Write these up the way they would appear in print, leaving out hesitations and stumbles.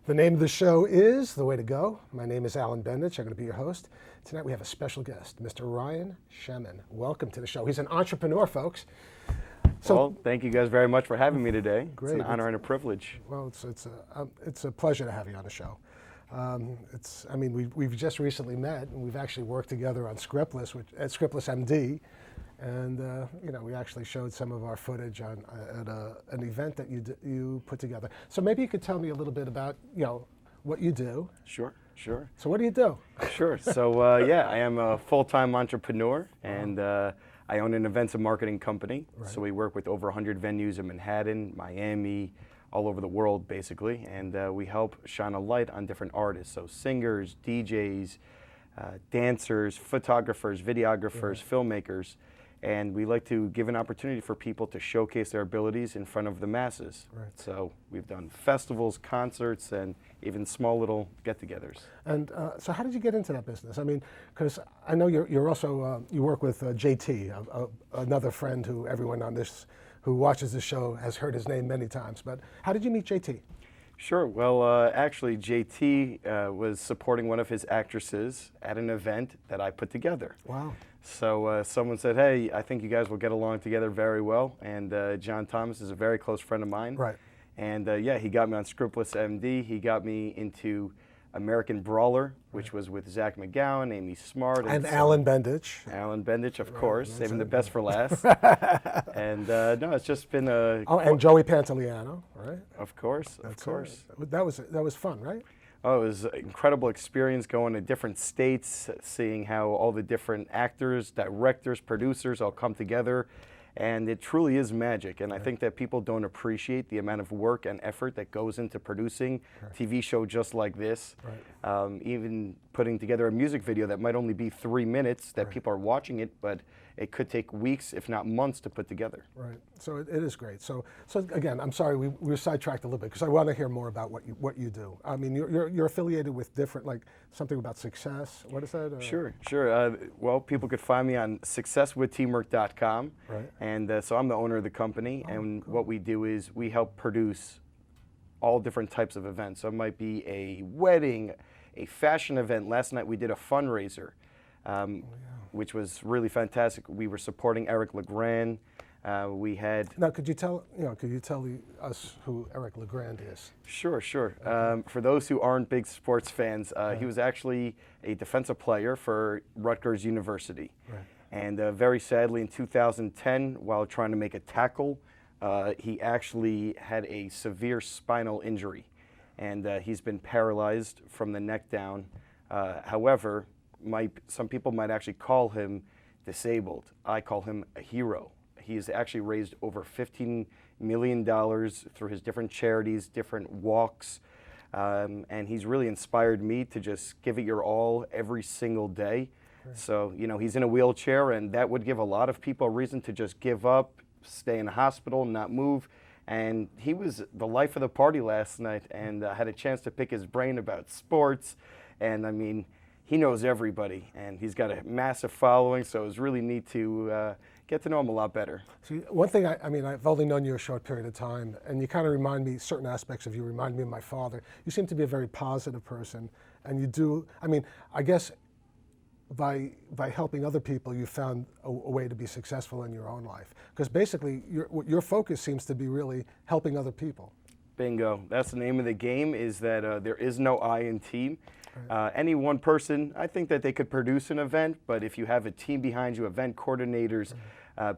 The name of the show is The Way to Go. My name is Alan Bendich. I'm going to be your host. Tonight we have a special guest, Mr. Ryan Shemen. Welcome to the show. He's an entrepreneur, folks. Well, thank you guys very much for having me today. Great. It's an honor and a privilege. Well, it's a pleasure to have you on the show. We've just recently met, and we've actually worked together on Scriptless, at Scriptless MD, and we actually showed some of our footage at an event that you put together. So maybe you could tell me a little bit about what you do. Sure. So what do you do? Sure. So I am a full-time entrepreneur, and I own an events and marketing company. Right. So we work with over 100 venues in Manhattan, Miami, all over the world, basically, and we help shine a light on different artists. So singers, DJs, dancers, photographers, videographers, filmmakers, and we like to give an opportunity for people to showcase their abilities in front of the masses. Right. So we've done festivals, concerts, and even small little get-togethers. And so how did you get into that business? I mean, because I know you're also, you work with JT, another friend who everyone on this, who watches this show has heard his name many times. But how did you meet JT? Sure. Well, actually, JT was supporting one of his actresses at an event that I put together. Wow. So someone said, hey, I think you guys will get along together very well. And John Thomas is a very close friend of mine. Right. And he got me on Scriptless MD. He got me into American Brawler, which was with Zach McGowan, Amy Smart. And Alan Bendich. Alan Bendich, of course, saving the best for last. And it's just been a... Oh, and Joey Pantoliano, right? Of course. That was fun, right? Oh, it was an incredible experience going to different states, seeing how all the different actors, directors, producers all come together. And it truly is magic. And I think that people don't appreciate the amount of work and effort that goes into producing a TV show just like this. Right. Even putting together a music video that might only be 3 minutes that people are watching it, but it could take weeks, if not months, to put together. Right. So it is great. So again, I'm sorry we were sidetracked a little bit because I want to hear more about what you do. I mean, you're affiliated with different, like something about success. What is that? Sure. Well, people could find me on successwithteamwork.com. Right. And so I'm the owner of the company, and what we do is we help produce all different types of events. So it might be a wedding, a fashion event. Last night we did a fundraiser. Which was really fantastic. We were supporting Eric Legrand. We had... Now, could you tell us who Eric Legrand is? Sure. For those who aren't big sports fans, he was actually a defensive player for Rutgers University. Right. And very sadly, in 2010, while trying to make a tackle, he actually had a severe spinal injury. And he's been paralyzed from the neck down. However, some people might actually call him disabled. I call him a hero. He's actually raised over $15 million through his different charities, different walks, and he's really inspired me to just give it your all every single day. Right. So, he's in a wheelchair, and that would give a lot of people a reason to just give up, stay in the hospital, not move. And he was the life of the party last night, and I had a chance to pick his brain about sports, and I mean, he knows everybody, and he's got a massive following, so it was really neat to get to know him a lot better. See, one thing, I've only known you a short period of time, and you kind of remind me, certain aspects of you remind me of my father. You seem to be a very positive person, and you do, I guess by helping other people, you found a way to be successful in your own life. Because basically, your focus seems to be really helping other people. Bingo. That's the name of the game, is that there is no I in team. Any one person, I think that they could produce an event, but if you have a team behind you, event coordinators,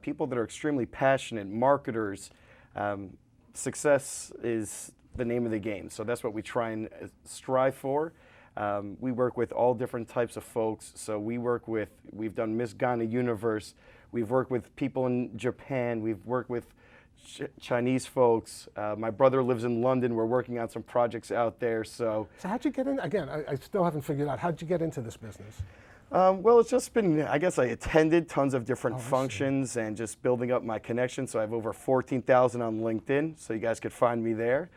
people that are extremely passionate, marketers, success is the name of the game. So that's what we try and strive for. We work with all different types of folks. So we've done Miss Ghana Universe, we've worked with people in Japan, we've worked with Chinese folks. My brother lives in London. We're working on some projects out there. So how'd you get in? Again, I still haven't figured out, how'd you get into this business? Well, it's just been, I guess I attended tons of different functions and just building up my connections. So I have over 14,000 on LinkedIn, so you guys could find me there.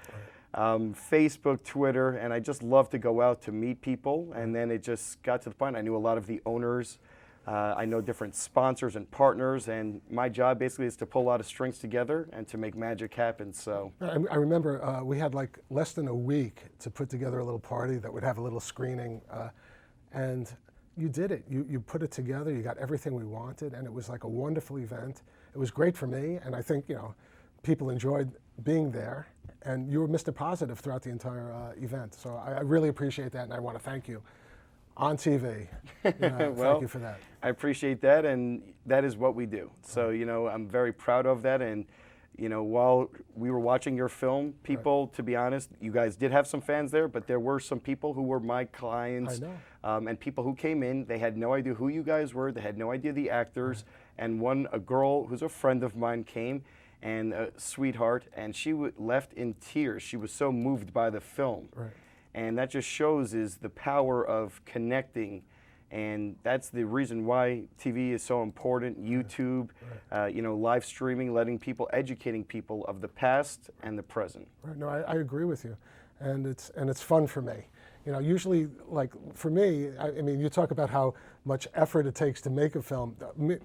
Right. Facebook, Twitter, and I just love to go out to meet people. And then it just got to the point, I knew a lot of the owners I know different sponsors and partners, and my job basically is to pull a lot of strings together and to make magic happen. So I remember we had like less than a week to put together a little party that would have a little screening, and you did it. You put it together. You got everything we wanted, and it was like a wonderful event. It was great for me, and I think people enjoyed being there. And you were Mr. Positive throughout the entire event. So I really appreciate that, and I want to thank you on TV. Well, thank you for that. I appreciate that, and that is what we do. So I'm very proud of that. And while we were watching your film, people, to be honest, you guys did have some fans there, but there were some people who were my clients, and people who came in. They had no idea who you guys were. They had no idea the actors. And a girl who's a friend of mine came, and a sweetheart, and she left in tears. She was so moved by the film. Right. And that just shows is the power of connecting, and that's the reason why TV is so important. YouTube, live streaming, educating people of the past and the present. Right. No, I agree with you, and it's fun for me. Usually, like for me, I mean, you talk about how much effort it takes to make a film.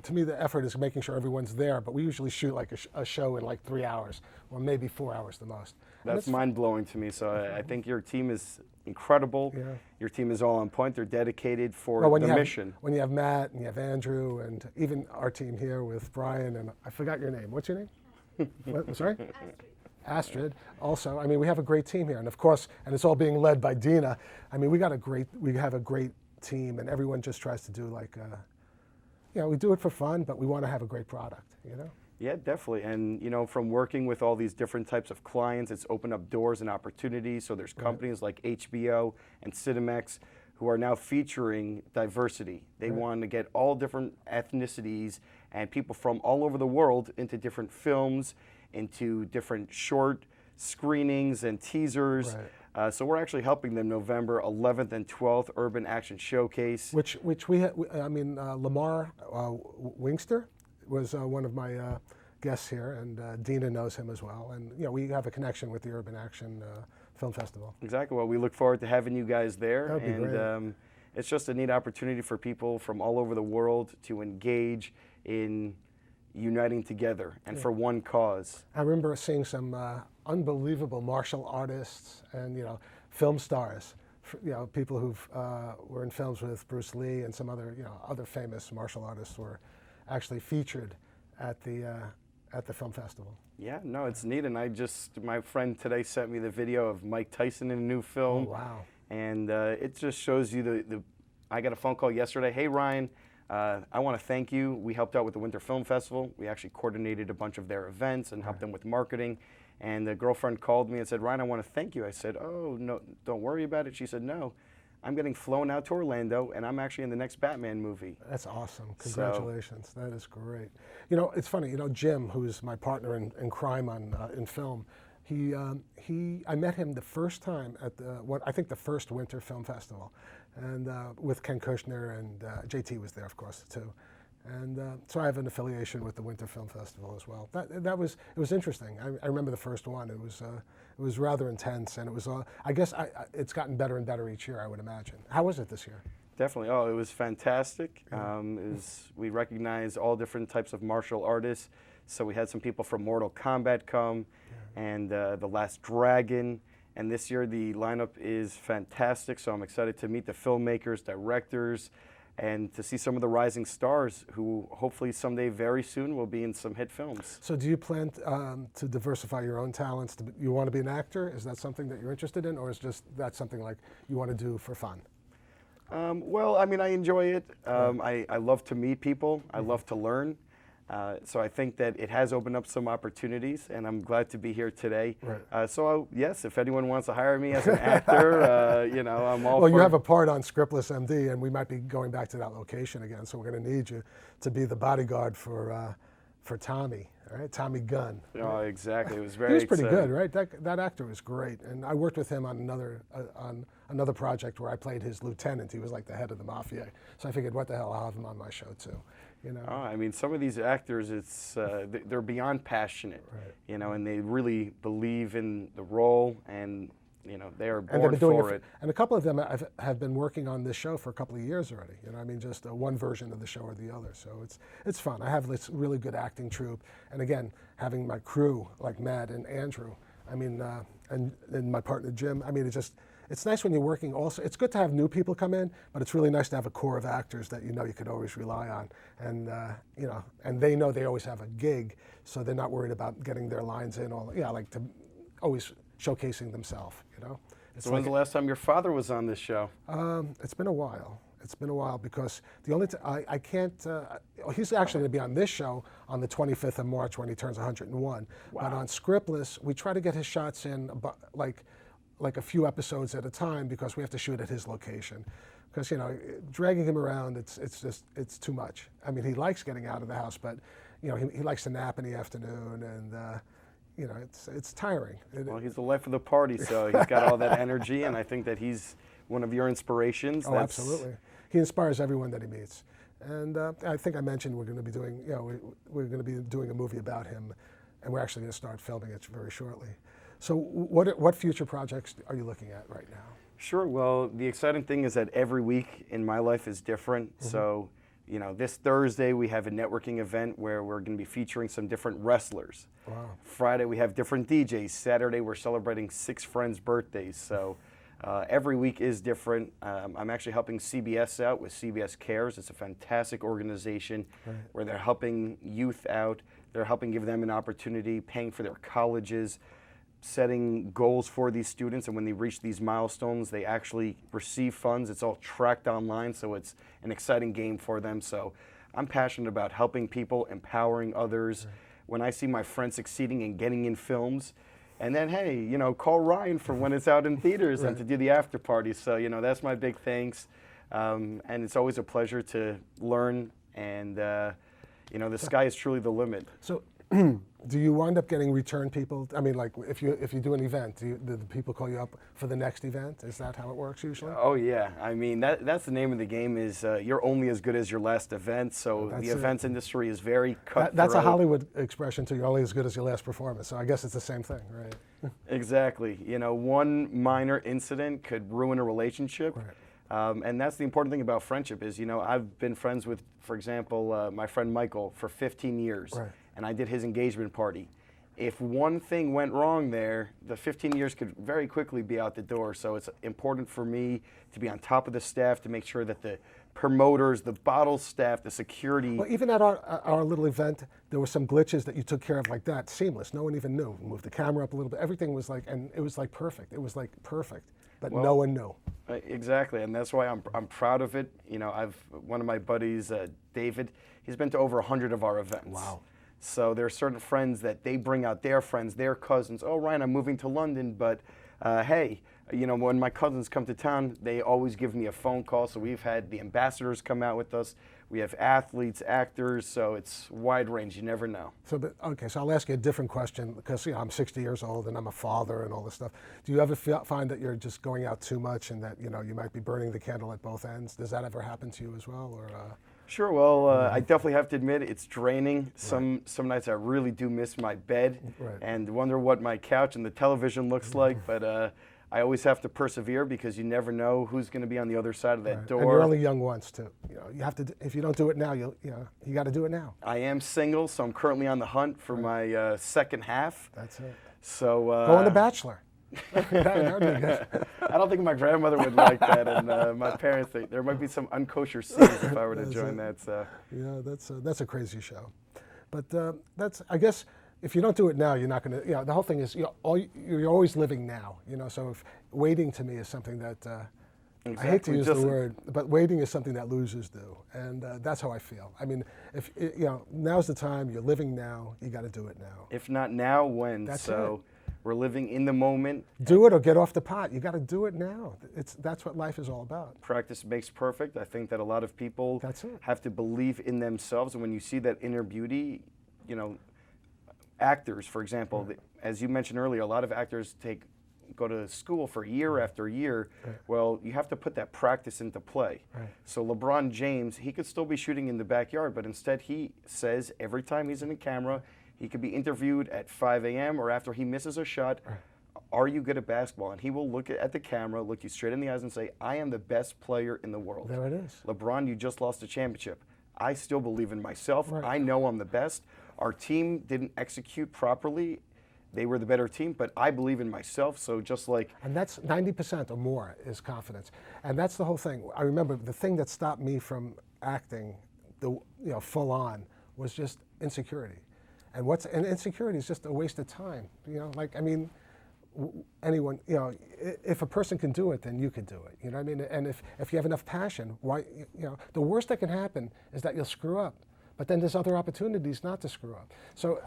To me, the effort is making sure everyone's there. But we usually shoot like a show in like 3 hours, or maybe 4 hours the most. That's mind-blowing to me. So I think your team is incredible. Yeah. Your team is all on point. They're dedicated for the mission. When you have Matt and you have Andrew and even our team here with Brian and I forgot your name. What's your name? What, sorry? Astrid. Also, I mean, we have a great team here, and of course, and it's all being led by Dina. I mean, we have a great team, and everyone just tries to do like, we do it for fun, but we want to have a great product. Yeah, definitely. And, from working with all these different types of clients, it's opened up doors and opportunities. So there's companies like HBO and Cinemax who are now featuring diversity. They want to get all different ethnicities and people from all over the world into different films, into different short screenings and teasers. Right. So we're actually helping them November 11th and 12th, Urban Action Showcase. Which we had, Lamar Wingster was one of my guests here, and Dina knows him as well. And we have a connection with the Urban Action Film Festival. Exactly. Well, we look forward to having you guys there. That'd be great. It's just a neat opportunity for people from all over the world to engage in uniting together and for one cause. I remember seeing some unbelievable martial artists and film stars, people who were in films with Bruce Lee and some other other famous martial artists were actually featured at the film festival. Yeah, no, it's neat, and my friend today sent me the video of Mike Tyson in a new film. Oh, wow. And it just shows you I got a phone call yesterday. Hey, Ryan, I want to thank you. We helped out with the Winter Film Festival. We actually coordinated a bunch of their events and helped them with marketing. And the girlfriend called me and said, Ryan, I want to thank you. I said, oh, no, don't worry about it. She said, no, I'm getting flown out to Orlando, and I'm actually in the next Batman movie. That's awesome. Congratulations. That is great. It's funny, Jim, who's my partner in crime in film, I met him the first time at the first Winter Film Festival, and with Ken Kushner, and JT was there, of course, too. And so I have an affiliation with the Winter Film Festival as well. It was interesting. I remember the first one. It was rather intense, and it was. I guess it's gotten better and better each year, I would imagine. How was it this year? Definitely. Oh, it was fantastic. We recognized all different types of martial artists. So we had some people from Mortal Kombat come, and The Last Dragon. And this year the lineup is fantastic. So I'm excited to meet the filmmakers, directors, and to see some of the rising stars who hopefully someday very soon will be in some hit films. So do you plan to diversify your own talents? You want to be an actor? Is that something that you're interested in, or is that something like you want to do for fun? Well, I mean, I enjoy it. I love to meet people. I love to learn. So I think that it has opened up some opportunities, and I'm glad to be here today. Right. Yes, if anyone wants to hire me as an actor, I'm all for it. Well, you have a part on Scriptless MD, and we might be going back to that location again, so we're going to need you to be the bodyguard for Tommy, right? Tommy Gunn. Right? Oh, exactly. It was very He was pretty good, right? That actor was great, and I worked with him on another project where I played his lieutenant. He was like the head of the mafia, so I figured, what the hell, I'll have him on my show too. Oh, I mean, some of these actors, they're beyond passionate, right. And they really believe in the role, and they are And they've born been doing for it. and a couple of them have been working on this show for a couple of years already. I mean, just one version of the show or the other. So it's fun. I have this really good acting troupe, and again, having my crew like Matt and Andrew. I mean, and my partner Jim. I mean, it's nice when you're working. Also, it's good to have new people come in, but it's really nice to have a core of actors that you could always rely on, and and they know they always have a gig, so they're not worried about getting their lines in. Like to always showcasing themselves. So when's the last time your father was on this show? It's been a while. It's been a while because the only I can't. He's actually going to be on this show on the 25th of March when he turns 101. Wow. But on Scriptless, we try to get his shots in like a few episodes at a time because we have to shoot at his location. Because dragging him around, it's too much. I mean, he likes getting out of the house, but he likes to nap in the afternoon, and it's tiring. Well, he's the life of the party, so he's got all that energy, and I think that he's one of your inspirations. Oh, absolutely. He inspires everyone that he meets. And I think I mentioned we're going to be doing, we're going to be doing a movie about him, and we're actually going to start filming it very shortly. So what future projects are you looking at right now? Sure. Well, the exciting thing is that every week in my life is different. Mm-hmm. So, this Thursday we have a networking event where we're going to be featuring some different wrestlers. Wow. Friday we have different DJs. Saturday we're celebrating 6 friends' birthdays. So every week is different. I'm actually helping CBS out with CBS Cares. It's a fantastic organization where they're helping youth out. They're helping give them an opportunity, paying for their colleges, setting goals for these students, and when they reach these milestones, they actually receive funds. It's all tracked online, so it's an exciting game for them. So I'm passionate about helping people, empowering others. When I see my friends succeeding and getting in films, and then, hey, call Ryan for when it's out in theaters and to do the after party. So, that's my big thanks. And it's always a pleasure to learn, and, the sky is truly the limit. So do you wind up getting return people? I mean, like if you do an event, do the people call you up for the next event? Is that how it works usually? Oh yeah, I mean that's the name of the game. Is you're only as good as your last event. So the events industry is very cutthroat. That's a Hollywood expression too. You're only as good as your last performance. So I guess it's the same thing, right? Exactly. One minor incident could ruin a relationship. Right. And that's the important thing about friendship is, I've been friends with, for example, my friend Michael for 15 years. Right. And I did his engagement party. If one thing went wrong there, the 15 years could very quickly be out the door. So it's important for me to be on top of the staff to make sure that the promoters, the bottle staff, the security. Well, even at our little event, there were some glitches that you took care of like that, seamless. No one even knew. We moved the camera up a little bit. Everything was and it was perfect. It was perfect, but no one knew. Exactly, and that's why I'm proud of it. One of my buddies, David, he's been to over 100 of our events. Wow. So there are certain friends that they bring out their friends, their cousins. Oh, Ryan, I'm moving to London, but hey, when my cousins come to town, they always give me a phone call. So we've had the ambassadors come out with us. We have athletes, actors, so it's wide range. You never know. So I'll ask you a different question because I'm 60 years old and I'm a father and all this stuff. Do you ever find that you're just going out too much and that you might be burning the candle at both ends? Does that ever happen to you as well, or? Sure. Well, I definitely have to admit it's draining. Some nights I really do miss my bed and wonder what my couch and the television looks like. But I always have to persevere because you never know who's going to be on the other side of that door. And you're only young once too. You have to. If you don't do it now, you got to do it now. I am single, so I'm currently on the hunt for my second half. That's it. So go on The Bachelor. I don't think my grandmother would like that, and my parents. There might be some unkosher scenes if I were to join that. So yeah, that's a crazy show, but that's I guess if you don't do it now, you're not going to. The whole thing is you're always living now. So waiting to me is something that exactly. I hate to use the word, but waiting is something that losers do, and that's how I feel. I mean, if now's the time. You're living now. You got to do it now. If not now, when? That's so. It. We're living in the moment. Do it or get off the pot. You got to do it now. That's what life is all about. Practice makes perfect. I think that a lot of people have to believe in themselves, and when you see that inner beauty, actors, for example, as you mentioned earlier, a lot of actors go to school for year after year. Right. Well, you have to put that practice into play. Right. So LeBron James, he could still be shooting in the backyard, but instead he says every time he's in the camera, he could be interviewed at 5 a.m. or after he misses a shot. are you good at basketball? And he will look at the camera, look you straight in the eyes and say, I am the best player in the world. There it is. LeBron, you just lost a championship. I still believe in myself. Right. I know I'm the best. Our team didn't execute properly. They were the better team, but I believe in myself. So just like... And that's 90% or more is confidence. And that's the whole thing. I remember the thing that stopped me from acting full on was just insecurity. And insecurity is just a waste of time. Anyone, if a person can do it, then you can do it. You know what I mean? And if you have enough passion, why, the worst that can happen is that you'll screw up. But then there's other opportunities not to screw up. So,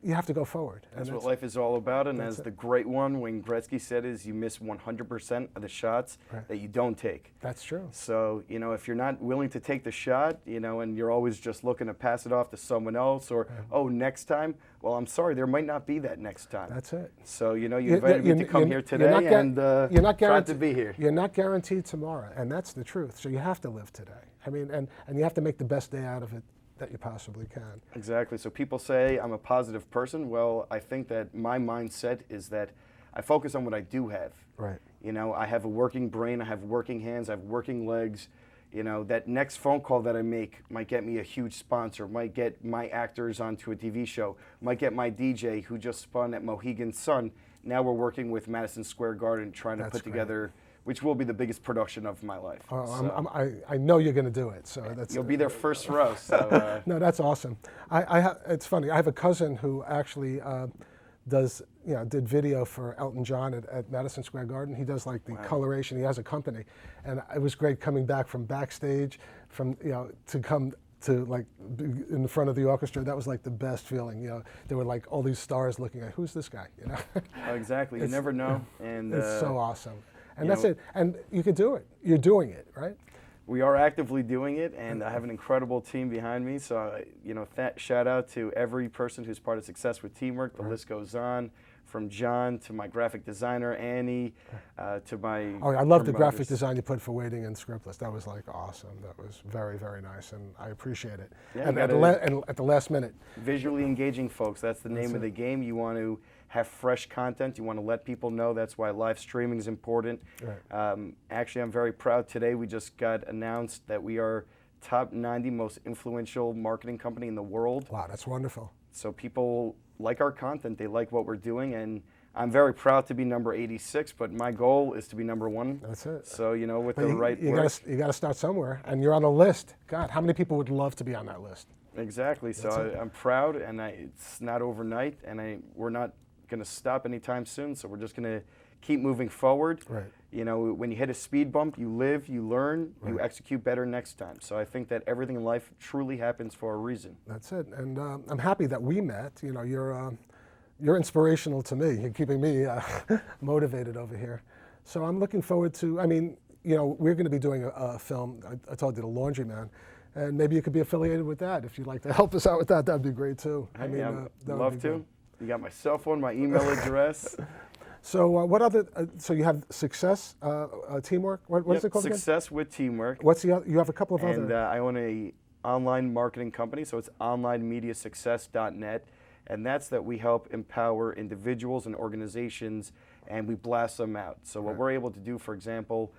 you have to go forward. That's what life is all about. And as the great one, Wayne Gretzky said, is you miss 100% of the shots that you don't take. That's true. So, if you're not willing to take the shot, and you're always just looking to pass it off to someone else or, oh, next time, well, I'm sorry, there might not be that next time. That's it. So, you invited me to come here today and you're not glad to be here. You're not guaranteed tomorrow, and that's the truth. So you have to live today. And you have to make the best day out of it that you possibly can. Exactly. So people say I'm a positive person. Well, I think that my mindset is that I focus on what I do have. Right. I have a working brain, I have working hands, I have working legs. That next phone call that I make might get me a huge sponsor, might get my actors onto a TV show, might get my DJ who just spun at Mohegan Sun. Now we're working with Madison Square Garden trying to put together, which will be the biggest production of my life. Oh, I know you're going to do it. So you'll be there first row. So, no, that's awesome. It's funny. I have a cousin who actually did video for Elton John at Madison Square Garden. He does like the coloration. He has a company, and it was great coming back from backstage, to come to like in front of the orchestra. That was like the best feeling. There were like all these stars looking at who's this guy. Oh, exactly. You never know, and it's so awesome. And that's it. And you can do it. You're doing it, right? We are actively doing it, and I have an incredible team behind me. So, shout out to every person who's part of Success with Teamwork. The list goes on, from John to my graphic designer, Annie, to my... Oh, I love the graphic design you put for Waiting and Scriptless. That was like awesome. That was very, very nice, and I appreciate it. Yeah, and at the last minute. Visually engaging folks. That's the name of the game. You want to have fresh content. You want to let people know. That's why live streaming is important. Right. Actually, I'm very proud. Today we just got announced that we are top 90 most influential marketing company in the world. Wow, that's wonderful. So people like our content. They like what we're doing, and I'm very proud to be number 86, but my goal is to be number 1. That's it. So, with but the right you got to start somewhere, and you're on a list. God, how many people would love to be on that list? Exactly. So I'm proud, and it's not overnight, and we're not going to stop anytime soon. So we're just going to keep moving forward. Right. When you hit a speed bump, you live, you learn, you execute better next time. So I think that everything in life truly happens for a reason. That's it. And I'm happy that we met. You're inspirational to me. You're keeping me motivated over here. So I'm looking forward to, we're going to be doing a film. I told you, The Laundryman. And maybe you could be affiliated with that. If you'd like to help us out with that, that'd be great too. I'd love to. Good. You got my cell phone, my email address. So what other? So you have Success Teamwork. What is it called Success again? with Teamwork. What's the other? You have a couple of other. And I own a online marketing company, so it's onlinemediasuccess.net, and that's that we help empower individuals and organizations, and we blast them out. So what we're able to do, for example,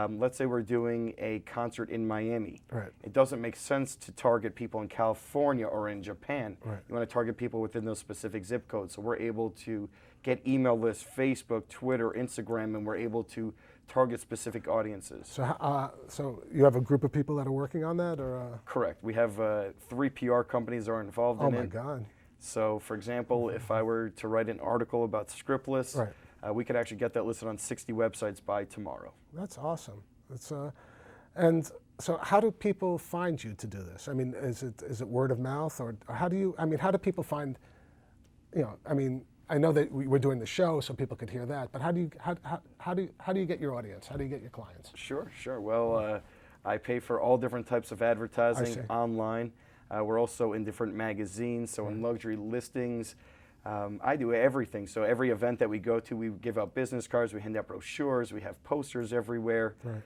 let's say we're doing a concert in Miami. Right. It doesn't make sense to target people in California or in Japan. Right. You want to target people within those specific zip codes. So we're able to get email lists, Facebook, Twitter, Instagram, and we're able to target specific audiences. So you have a group of people that are working on that, or? Correct. We have 3 PR companies that are involved in it. Oh my God. So, for example, if I were to write an article about Scriptless, we could actually get that listed on 60 websites by tomorrow. That's awesome. And so how do people find you to do this? I mean, is it word of mouth, or how do you? I mean, how do people find? I know that we're doing the show, so people could hear that. But how do you get your audience? How do you get your clients? Sure. Well, I pay for all different types of advertising online. We're also in different magazines, so in luxury listings. I do everything. So every event that we go to, we give out business cards, we hand out brochures, we have posters everywhere. Right.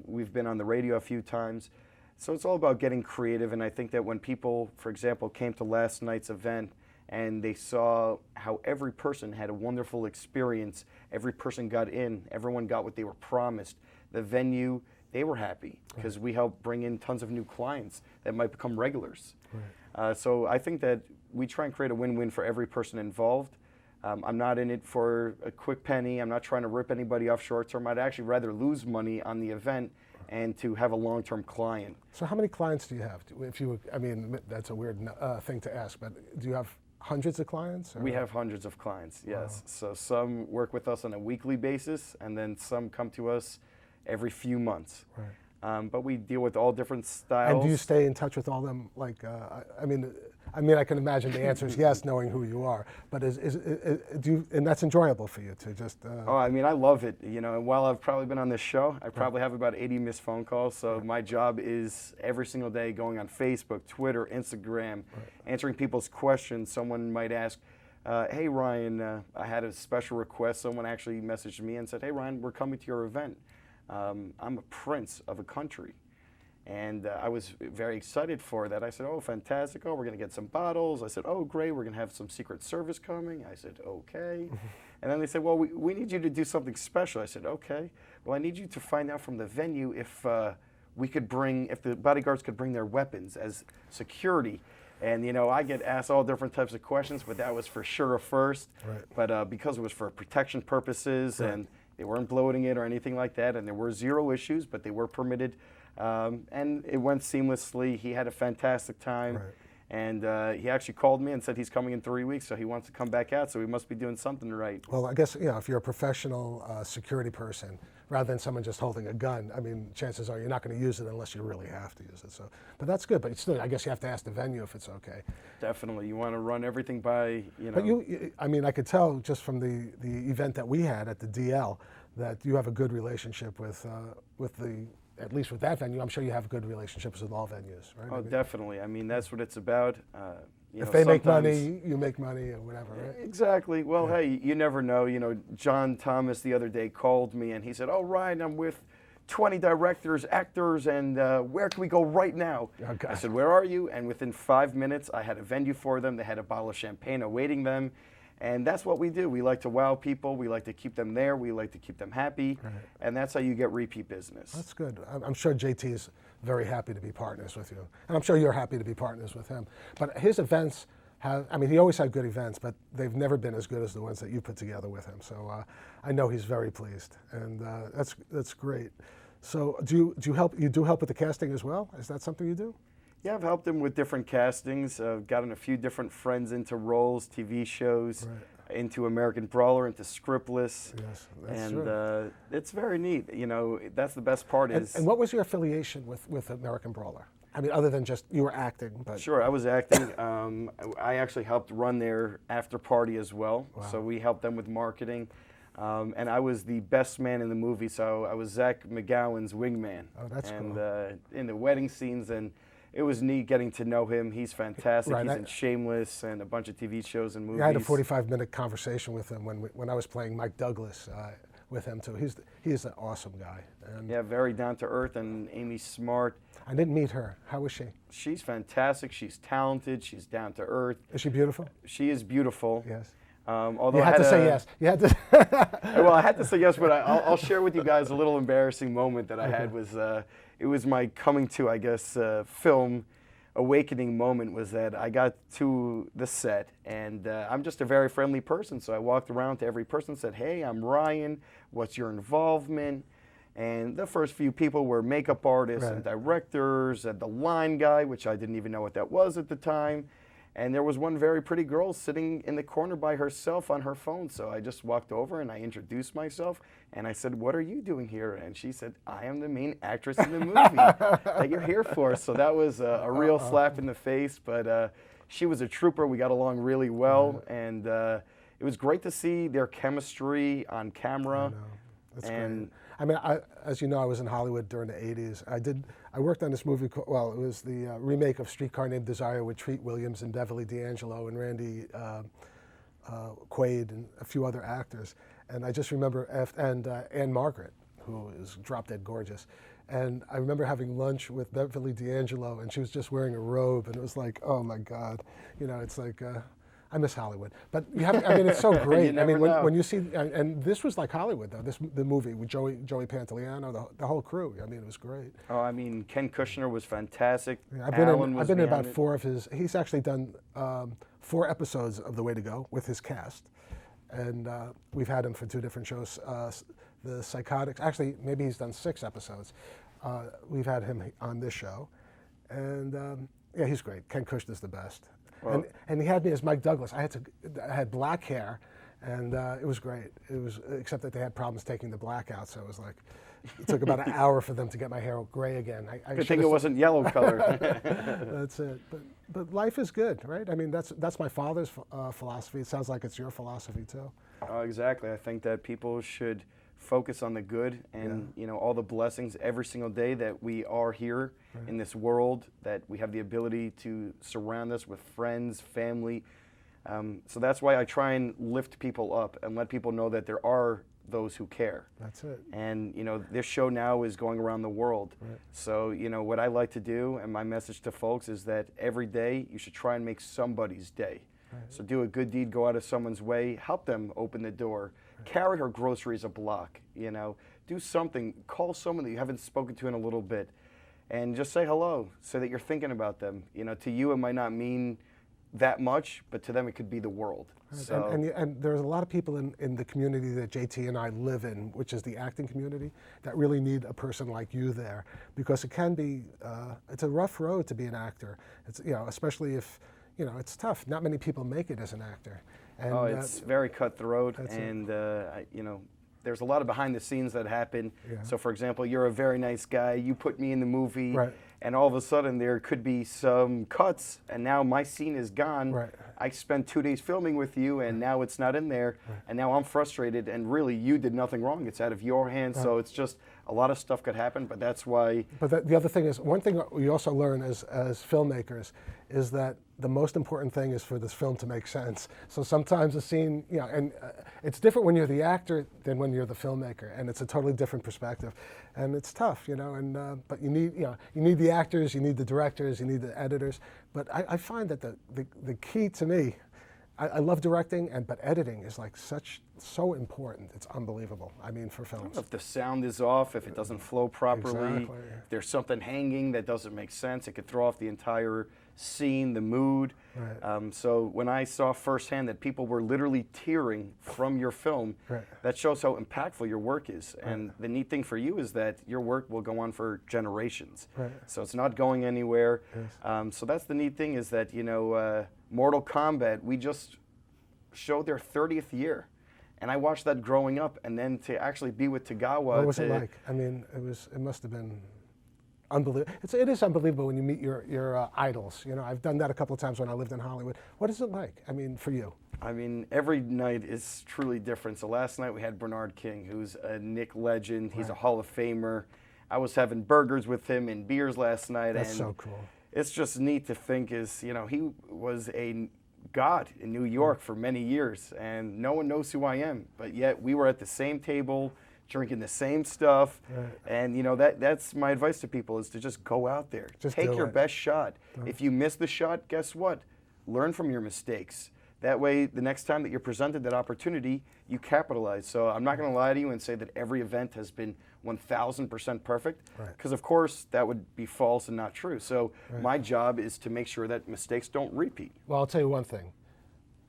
We've been on the radio a few times. So it's all about getting creative, and I think that when people, for example, came to last night's event and they saw how every person had a wonderful experience. Every person got in, everyone got what they were promised. The venue, they were happy because we helped bring in tons of new clients that might become regulars. Right. So I think that we try and create a win-win for every person involved. I'm not in it for a quick penny. I'm not trying to rip anybody off short term. I'd actually rather lose money on the event and to have a long-term client. So how many clients do you have? If you, I mean, that's a weird thing to ask, but do you have hundreds of clients? Or? We have hundreds of clients, yes. Wow. So some work with us on a weekly basis, and then some come to us every few months. Right. But we deal with all different styles. And do you stay in touch with all of them? Like, I mean, I can imagine the answer is yes, knowing who you are. But do you, and that's enjoyable for you to just. Oh, I mean, I love it. You know, and while I've probably been on this show, I probably have about 80 missed phone calls. So my job is every single day going on Facebook, Twitter, Instagram, answering people's questions. Someone might ask, "Hey Ryan, I had a special request." Someone actually messaged me and said, "Hey Ryan, we're coming to your event. I'm a prince of a country." And I was very excited for that. I said, "Oh, fantastic. Oh, we're going to get some bottles." I said, "Oh, great. We're going to have some Secret Service coming." I said, "Okay." And then they said, "Well, we need you to do something special." I said, "Okay. Well, I need you to find out from the venue if if the bodyguards could bring their weapons as security." And, you know, I get asked all different types of questions, but that was for sure a first. Right. But because it was for protection purposes and they weren't bloating it or anything like that, and there were zero issues, but they were permitted. And it went seamlessly. He had a fantastic time. Right. And he actually called me and said he's coming in 3 weeks, so he wants to come back out, so we must be doing something right. Well, I guess, if you're a professional security person, rather than someone just holding a gun, I mean, chances are you're not going to use it unless you really have to use it. So, but that's good. But still, I guess you have to ask the venue if it's okay. Definitely. You want to run everything by, you know. But I mean, I could tell just from the event that we had at the DL that you have a good relationship with at least with that venue. I'm sure you have good relationships with all venues, right? Oh, definitely. I mean, that's what it's about. If they make money, you make money or whatever, right? Exactly. Well, hey, you never know. You know, John Thomas the other day called me and he said, "Oh, Ryan, I'm with 20 directors, actors, and where can we go right now?" Okay. I said, "Where are you?" And within 5 minutes, I had a venue for them. They had a bottle of champagne awaiting them. And that's what we do. We like to wow people. We like to keep them there. We like to keep them happy. Right. And that's how you get repeat business. That's good. I'm sure JT is very happy to be partners with you. And I'm sure you're happy to be partners with him. But his events he always had good events, but they've never been as good as the ones that you put together with him. So I know he's very pleased. And that's great. So do you help with the casting as well? Is that something you do? Yeah, I've helped him with different castings. I've gotten a few different friends into roles, TV shows, into American Brawler, into Scriptless. Yes, that's and true. It's very neat. You know, that's the best part is. And what was your affiliation with American Brawler? I mean, other than just you were acting, but. Sure, I was acting. I actually helped run their after party as well. Wow. So we helped them with marketing. And I was the best man in the movie, so I was Zach McGowan's wingman. Oh, that's cool. And in the wedding scenes, and it was neat getting to know him. He's fantastic. Right, He's in Shameless and a bunch of TV shows and movies. I had a 45-minute conversation with him when I was playing Mike Douglas with him too. He's an awesome guy. And yeah, very down to earth, and Amy Smart. I didn't meet her. How was she? She's fantastic. She's talented. She's down to earth. Is she beautiful? She is beautiful. Yes. Although you had to say yes. You had to. Well, I had to say yes, but I'll share with you guys a little embarrassing moment that I had. It was my coming to, I guess, film awakening moment. Was that I got to the set, and I'm just a very friendly person, so I walked around to every person and said, "Hey, I'm Ryan. What's your involvement?" And the first few people were makeup artists and directors and the line guy, which I didn't even know what that was at the time. And there was one very pretty girl sitting in the corner by herself on her phone. So I just walked over and I introduced myself and I said, "What are you doing here?" And she said, "I am the main actress in the movie that you're here for." So that was a real slap in the face, but she was a trooper. We got along really well, and it was great to see their chemistry on camera. I know. That's great. I mean, as you know, I was in Hollywood during the 80s. I worked on this movie, it was the remake of Streetcar Named Desire with Treat Williams and Beverly D'Angelo and Randy Quaid and a few other actors. And I just remember, and Anne Margaret, who is drop dead gorgeous. And I remember having lunch with Beverly D'Angelo, and she was just wearing a robe, and it was like, oh my God. You know, it's like, I miss Hollywood. But you have, I mean, it's so great. I never mean, know. when you see, and this was like Hollywood though. The movie with Joey Pantoliano, the whole crew. I mean, it was great. Oh, I mean, Ken Kushner was fantastic. Yeah, Alan was I've been in about behind it. 4 of his. He's actually done 4 episodes of The Way to Go with his cast, and we've had him for 2 different shows. The Psychotics. Actually, maybe he's done 6 episodes. We've had him on this show, and yeah, he's great. Ken Kushner's the best. Well, And he had me as Mike Douglas. I had black hair, and it was great. It was, except that they had problems taking the black out, so it was like, it took about an hour for them to get my hair gray again. I good thing it wasn't yellow colored. That's it. But life is good, right? I mean, that's my father's philosophy. It sounds like it's your philosophy too. Oh, exactly. I think that people should focus on the good and all the blessings every single day that we are here in this world, that we have the ability to surround us with friends, family. So that's why I try and lift people up and let people know that there are those who care. That's it. And this show now is going around the world. Right. So what I like to do, and my message to folks, is that every day you should try and make somebody's day. Right. So do a good deed, go out of someone's way, help them open the door. Carry her groceries a block, do something, call someone that you haven't spoken to in a little bit, and just say hello so that you're thinking about them. To you it might not mean that much, but to them it could be the world. So, and there's a lot of people in the community that JT and I live in, which is the acting community, that really need a person like you there, because it can be, it's a rough road to be an actor. It's, especially if, it's tough. Not many people make it as an actor. And, it's very cutthroat, and there's a lot of behind the scenes that happen. Yeah. So, for example, you're a very nice guy. You put me in the movie, right. And all of a sudden there could be some cuts, and now my scene is gone. Right. I spent 2 days filming with you, and now it's not in there, right. And now I'm frustrated. And really, you did nothing wrong. It's out of your hands. Right. So it's just a lot of stuff could happen. But that's why. But the other thing is, one thing we also learn as filmmakers is that the most important thing is for this film to make sense. So sometimes a scene, and it's different when you're the actor than when you're the filmmaker, and it's a totally different perspective, and it's tough, and but you need the actors, you need the directors, you need the editors. But I find that the key to me, I love directing, but editing is like so important. It's unbelievable. I mean, for films. If the sound is off, if it doesn't flow properly, exactly. If there's something hanging that doesn't make sense, it could throw off the entire scene, the mood. Right. So when I saw firsthand that people were literally tearing from your film, right. that shows how impactful your work is. Right. And the neat thing for you is that your work will go on for generations. Right. So it's not going anywhere. Yes. So that's the neat thing, is that Mortal Kombat, we just showed their 30th year. And I watched that growing up, and then to actually be with Tagawa. What was it like? I mean, it must have been unbelievable. It is unbelievable when you meet your idols. I've done that a couple of times when I lived in Hollywood. What is it like? I mean, for you? I mean, every night is truly different. So last night we had Bernard King, who's a Nick legend. He's a Hall of Famer. I was having burgers with him and beers last night. That's so cool. It's just neat to think he was a god in New York for many years, and no one knows who I am, but yet we were at the same table drinking the same stuff. Right. And that's my advice to people, is to just go out there, Just take do your it. best shot. Right. If you miss the shot, guess what? Learn from your mistakes. That way, the next time that you're presented that opportunity, you capitalize. So I'm not going to lie to you and say that every event has been 1,000% perfect, because of course that would be false and not true. So my job is to make sure that mistakes don't repeat. Well, I'll tell you one thing.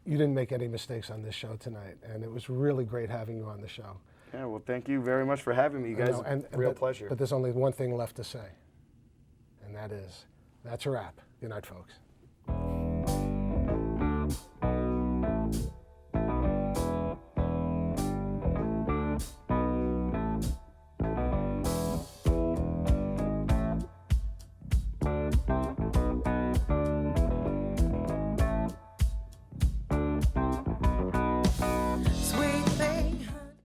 You didn't make any mistakes on this show tonight, and it was really great having you on the show. Yeah, well, thank you very much for having me, you guys. Real pleasure. But there's only one thing left to say, and that is, that's a wrap. Good night, folks.